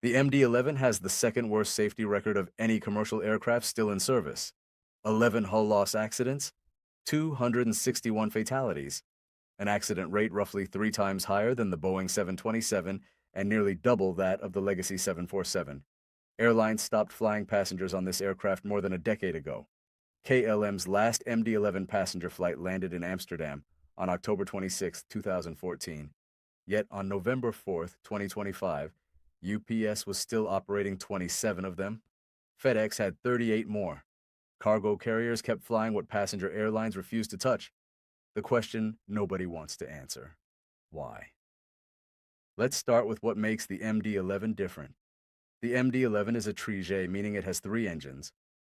The MD-11 has the second worst safety record of any commercial aircraft still in service. 11 hull loss accidents, 261 fatalities, an accident rate roughly 3 times higher than the Boeing 727 and nearly double that of the legacy 747. Airlines stopped flying passengers on this aircraft more than a decade ago. KLM's last MD-11 passenger flight landed in Amsterdam on October 26, 2014. Yet on November 4, 2025, UPS was still operating 27 of them. FedEx had 38 more. Cargo carriers kept flying what passenger airlines refused to touch. The question nobody wants to answer. Why? Let's start with what makes the MD-11 different. The MD-11 is a trijet, meaning it has 3 engines,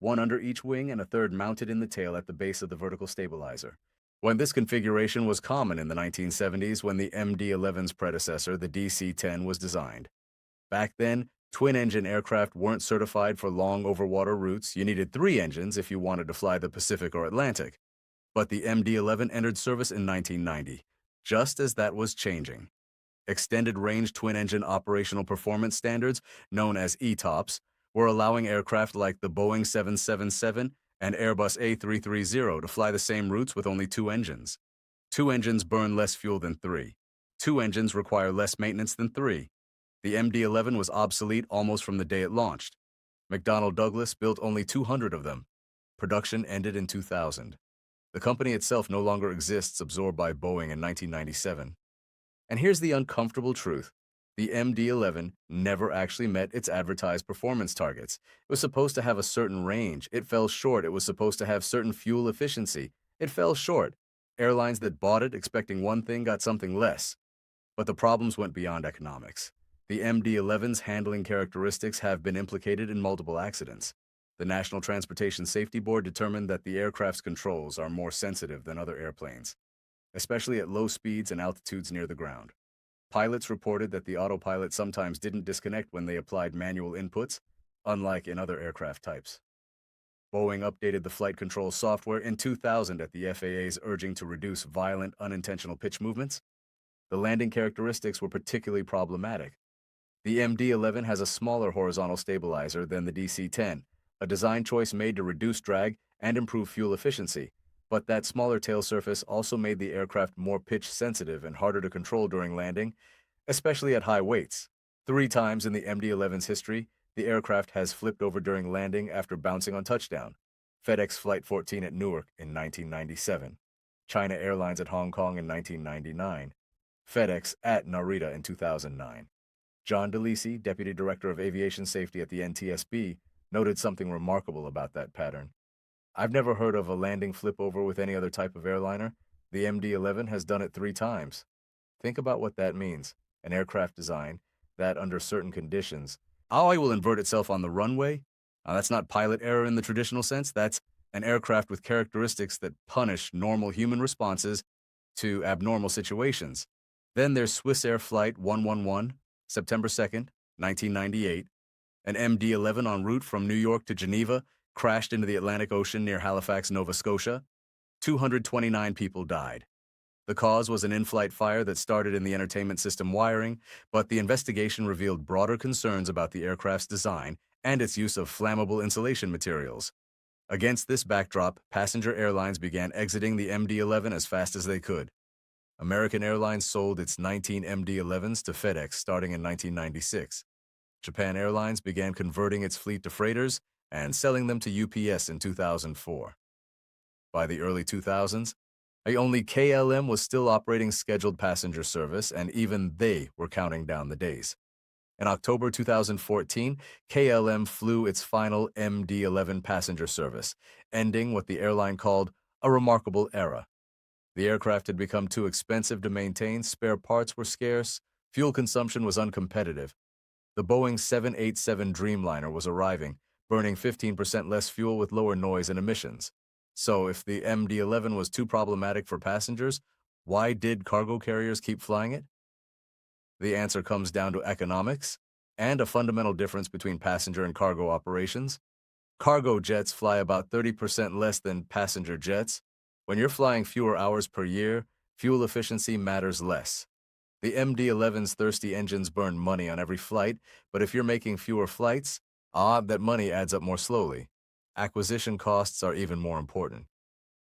one under each wing and a third mounted in the tail at the base of the vertical stabilizer. When this configuration was common in the 1970s when the MD-11's predecessor, the DC-10, was designed. Back then, twin-engine aircraft weren't certified for long overwater routes. You needed 3 engines if you wanted to fly the Pacific or Atlantic. But the MD-11 entered service in 1990, just as that was changing. Extended Range Twin-Engine Operational Performance Standards, known as ETOPS, were allowing aircraft like the Boeing 777 and Airbus A330 to fly the same routes with only 2 engines. 2 engines burn less fuel than 3. 2 engines require less maintenance than 3. The MD-11 was obsolete almost from the day it launched. McDonnell Douglas built only 200 of them. Production ended in 2000. The company itself no longer exists, absorbed by Boeing in 1997. And here's the uncomfortable truth. The MD-11 never actually met its advertised performance targets. It was supposed to have a certain range. It fell short. It was supposed to have certain fuel efficiency. It fell short. Airlines that bought it expecting one thing got something less. But the problems went beyond economics. The MD-11's handling characteristics have been implicated in multiple accidents. The National Transportation Safety Board determined that the aircraft's controls are more sensitive than other airplanes, especially at low speeds and altitudes near the ground. Pilots reported that the autopilot sometimes didn't disconnect when they applied manual inputs, unlike in other aircraft types. Boeing updated the flight control software in 2000 at the FAA's urging to reduce violent, unintentional pitch movements. The landing characteristics were particularly problematic. The MD-11 has a smaller horizontal stabilizer than the DC-10, a design choice made to reduce drag and improve fuel efficiency. But that smaller tail surface also made the aircraft more pitch-sensitive and harder to control during landing, especially at high weights. 3 times in the MD-11's history, the aircraft has flipped over during landing after bouncing on touchdown. FedEx Flight 14 at Newark in 1997, China Airlines at Hong Kong in 1999, FedEx at Narita in 2009. John DeLisi, Deputy Director of Aviation Safety at the NTSB, noted something remarkable about that pattern. I've never heard of a landing flip-over with any other type of airliner. The MD-11 has done it 3 times. Think about what that means. An aircraft design that, under certain conditions, will invert itself on the runway. That's not pilot error in the traditional sense. That's an aircraft with characteristics that punish normal human responses to abnormal situations. Then there's Swissair Flight 111, September 2nd, 1998. An MD-11 en route from New York to Geneva crashed into the Atlantic Ocean near Halifax, Nova Scotia. 229 people died. The cause was an in-flight fire that started in the entertainment system wiring, but the investigation revealed broader concerns about the aircraft's design and its use of flammable insulation materials. Against this backdrop, passenger airlines began exiting the MD-11 as fast as they could. American Airlines sold its 19 MD-11s to FedEx starting in 1996. Japan Airlines began converting its fleet to freighters and selling them to UPS in 2004. By the early 2000s, only KLM was still operating scheduled passenger service, and even they were counting down the days. In October 2014, KLM flew its final MD-11 passenger service, ending what the airline called a remarkable era. The aircraft had become too expensive to maintain, spare parts were scarce, fuel consumption was uncompetitive. The Boeing 787 Dreamliner was arriving, burning 15% less fuel with lower noise and emissions. So if the MD-11 was too problematic for passengers, why did cargo carriers keep flying it? The answer comes down to economics and a fundamental difference between passenger and cargo operations. Cargo jets fly about 30% less than passenger jets. When you're flying fewer hours per year, fuel efficiency matters less. The MD-11's thirsty engines burn money on every flight, but if you're making fewer flights, that money adds up more slowly. Acquisition costs are even more important.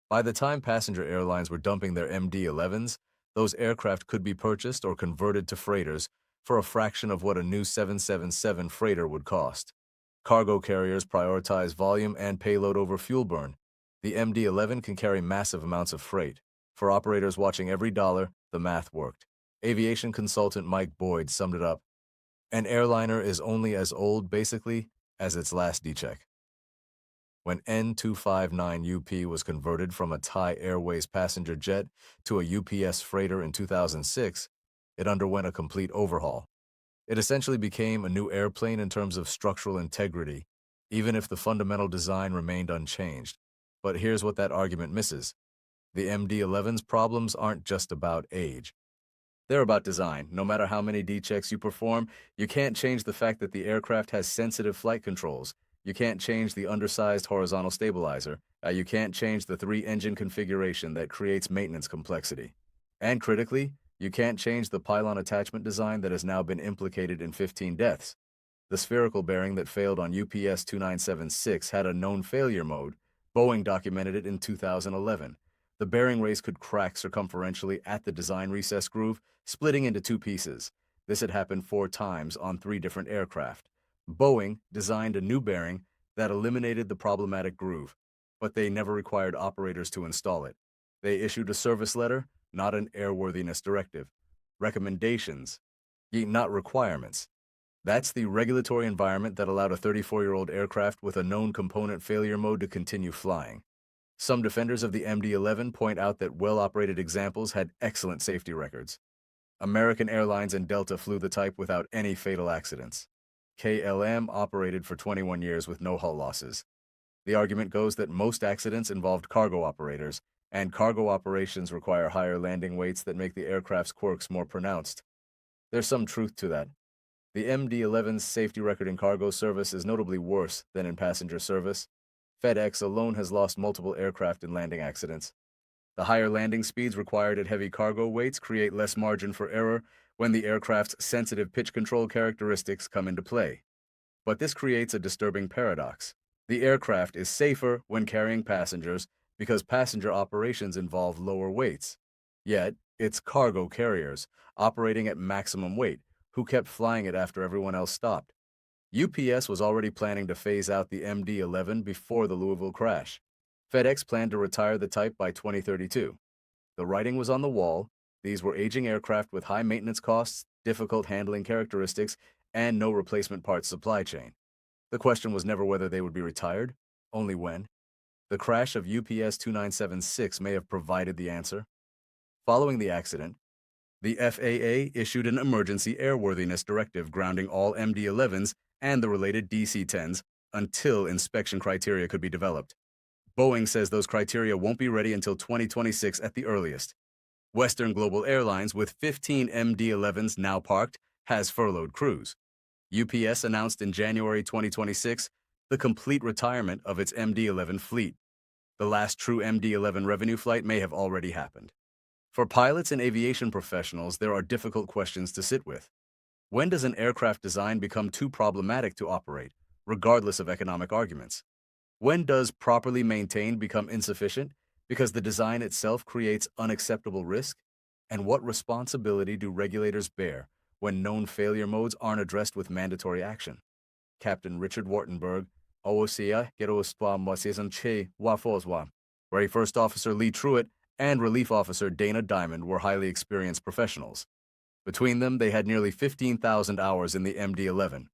By the time passenger airlines were dumping their MD-11s, those aircraft could be purchased or converted to freighters for a fraction of what a new 777 freighter would cost. Cargo carriers prioritize volume and payload over fuel burn. The MD-11 can carry massive amounts of freight. For operators watching every dollar, the math worked. Aviation consultant Mike Boyd summed it up. An airliner is only as old, basically, as its last D-check. When N259UP was converted from a Thai Airways passenger jet to a UPS freighter in 2006, it underwent a complete overhaul. It essentially became a new airplane in terms of structural integrity, even if the fundamental design remained unchanged. But here's what that argument misses. The MD-11's problems aren't just about age. They're about design. No matter how many D-checks you perform, you can't change the fact that the aircraft has sensitive flight controls. You can't change the undersized horizontal stabilizer. You can't change the three-engine configuration that creates maintenance complexity. And critically, you can't change the pylon attachment design that has now been implicated in 15 deaths. The spherical bearing that failed on UPS 2976 had a known failure mode. Boeing documented it in 2011. The bearing race could crack circumferentially at the design recess groove, splitting into two pieces. This had happened 4 times on 3 different aircraft. Boeing designed a new bearing that eliminated the problematic groove, but they never required operators to install it. They issued a service letter, not an airworthiness directive. Recommendations, not requirements. That's the regulatory environment that allowed a 34-year-old aircraft with a known component failure mode to continue flying. Some defenders of the MD-11 point out that well-operated examples had excellent safety records. American Airlines and Delta flew the type without any fatal accidents. KLM operated for 21 years with no hull losses. The argument goes that most accidents involved cargo operators, and cargo operations require higher landing weights that make the aircraft's quirks more pronounced. There's some truth to that. The MD-11's safety record in cargo service is notably worse than in passenger service. FedEx alone has lost multiple aircraft in landing accidents. The higher landing speeds required at heavy cargo weights create less margin for error when the aircraft's sensitive pitch control characteristics come into play. But this creates a disturbing paradox. The aircraft is safer when carrying passengers because passenger operations involve lower weights. Yet, it's cargo carriers, operating at maximum weight, who kept flying it after everyone else stopped. UPS was already planning to phase out the MD-11 before the Louisville crash. FedEx planned to retire the type by 2032. The writing was on the wall. These were aging aircraft with high maintenance costs, difficult handling characteristics, and no replacement parts supply chain. The question was never whether they would be retired, only when. The crash of UPS 2976 may have provided the answer. Following the accident, the FAA issued an emergency airworthiness directive grounding all MD-11s and the related DC-10s until inspection criteria could be developed. Boeing says those criteria won't be ready until 2026 at the earliest. Western Global Airlines, with 15 MD-11s now parked, has furloughed crews. UPS announced in January 2026 the complete retirement of its MD-11 fleet. The last true MD-11 revenue flight may have already happened. For pilots and aviation professionals, there are difficult questions to sit with. When does an aircraft design become too problematic to operate, regardless of economic arguments? When does properly maintained become insufficient because the design itself creates unacceptable risk? And what responsibility do regulators bear when known failure modes aren't addressed with mandatory action? Captain Richard Wartenberg, OOCA, Geroswa Mwasesan Che Wafozwa, where First Officer Lee Truitt and Relief Officer Dana Diamond were highly experienced professionals. Between them, they had nearly 15,000 hours in the MD-11.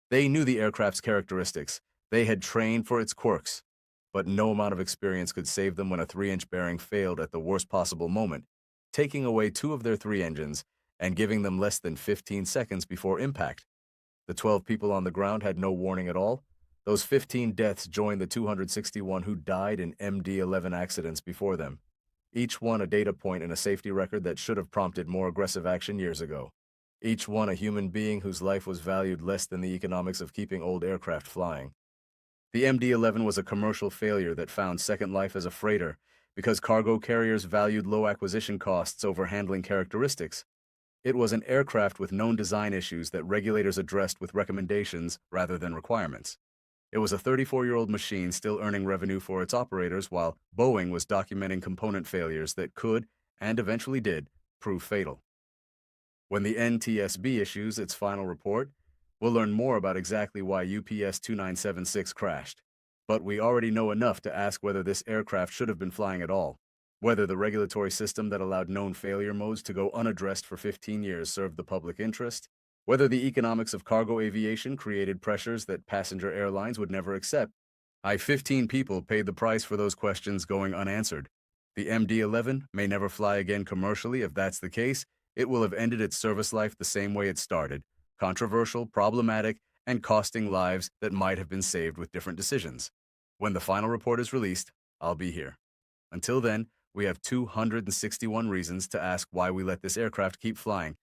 They knew the aircraft's characteristics. They had trained for its quirks. But no amount of experience could save them when a 3-inch bearing failed at the worst possible moment, taking away 2 of their 3 engines and giving them less than 15 seconds before impact. The 12 people on the ground had no warning at all. Those 15 deaths joined the 261 who died in MD-11 accidents before them. Each one a data point in a safety record that should have prompted more aggressive action years ago. Each one a human being whose life was valued less than the economics of keeping old aircraft flying. The MD-11 was a commercial failure that found second life as a freighter because cargo carriers valued low acquisition costs over handling characteristics. It was an aircraft with known design issues that regulators addressed with recommendations rather than requirements. It was a 34-year-old machine still earning revenue for its operators while Boeing was documenting component failures that could, and eventually did, prove fatal. When the NTSB issues its final report, we'll learn more about exactly why UPS 2976 crashed. But we already know enough to ask whether this aircraft should have been flying at all, whether the regulatory system that allowed known failure modes to go unaddressed for 15 years served the public interest, whether the economics of cargo aviation created pressures that passenger airlines would never accept. 15 people paid the price for those questions going unanswered. The MD-11 may never fly again commercially. If that's the case, it will have ended its service life the same way it started, controversial, problematic, and costing lives that might have been saved with different decisions. When the final report is released, I'll be here. Until then, we have 261 reasons to ask why we let this aircraft keep flying,